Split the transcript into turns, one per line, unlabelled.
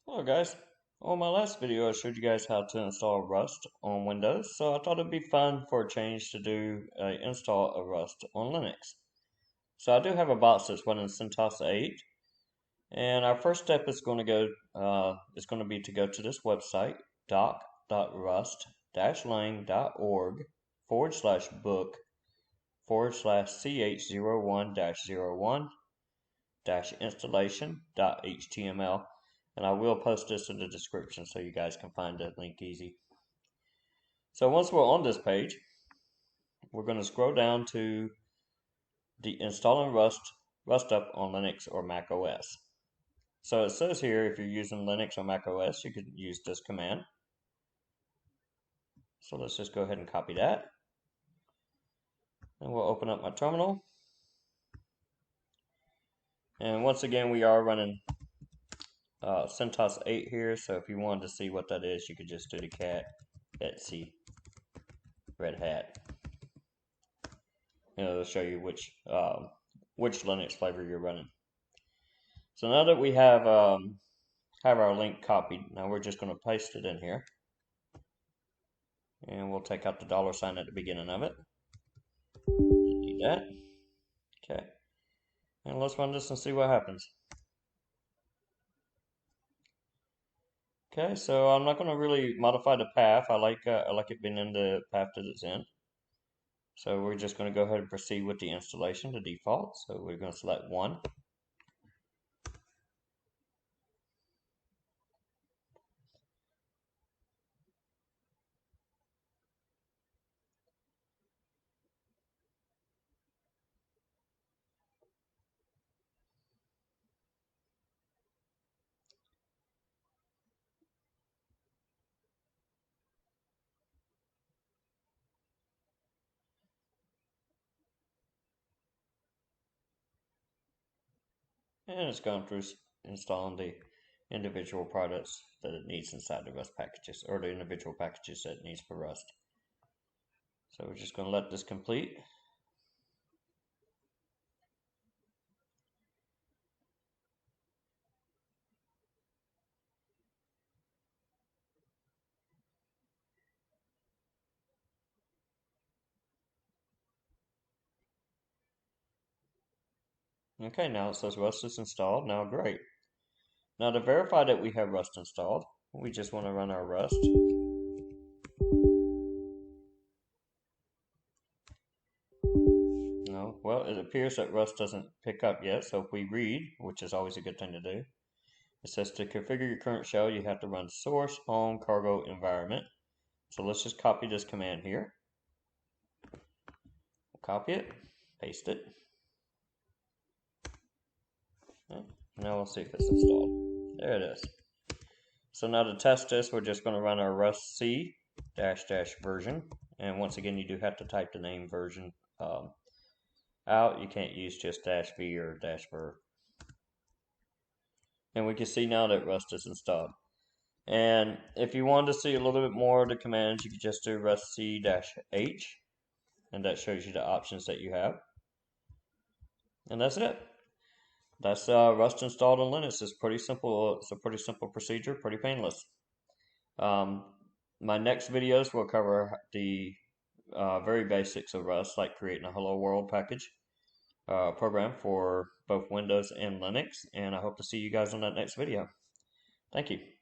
Hello guys. On my last video I showed you guys how to install Rust on Windows, so I thought it'd be fun for a change to do an install of Rust on Linux. So I do have a box that's running CentOS 8, and our first step is going to be to go to this website, doc.rust-lang.org/book/ch01-01-installation.html, and I will post this in the description so you guys can find that link easy. So once we're on this page, we're going to scroll down to the installing Rust up on Linux or Mac OS. So it says here if you're using Linux or Mac OS, you could use this command. So let's just go ahead and copy that. And we'll open up my terminal. And once again, we are running CentOS 8 here, so if you wanted to see what that is, you could just do the cat etc red hat. And it'll show you which Linux flavor you're running. So now that we have our link copied, now we're just going to paste it in here. And we'll take out the $sign at the beginning of it. Need that. Okay. And let's run this and see what happens. Okay, so I'm not going to really modify the path. I like it being in the path that it's in. So we're just going to go ahead and proceed with the installation, the default. So we're going to select 1. And it's gone through installing the individual products that it needs inside the Rust packages, or the individual packages that it needs for Rust. So we're just going to let this complete. Okay, now it says Rust is installed. Now great. Now to verify that we have Rust installed, we just want to run our Rust. No, well, it appears that Rust doesn't pick up yet, so if we read, which is always a good thing to do, it says to configure your current shell, you have to run source home cargo environment. So let's just copy this command here. We'll copy it, paste it. Okay. Now we'll see if it's installed. There it is. So now to test this, we're just going to run our rust c -- version. And once again, you do have to type the name version out. You can't use just -v or -ver. And we can see now that Rust is installed. And if you want to see a little bit more of the commands, you can just do rust c-h, and that shows you the options that you have. And that's it. That's Rust installed on Linux. It's pretty simple. It's a pretty simple procedure, pretty painless. My next videos will cover the very basics of Rust, like creating a Hello World package program for both Windows and Linux. And I hope to see you guys on that next video. Thank you.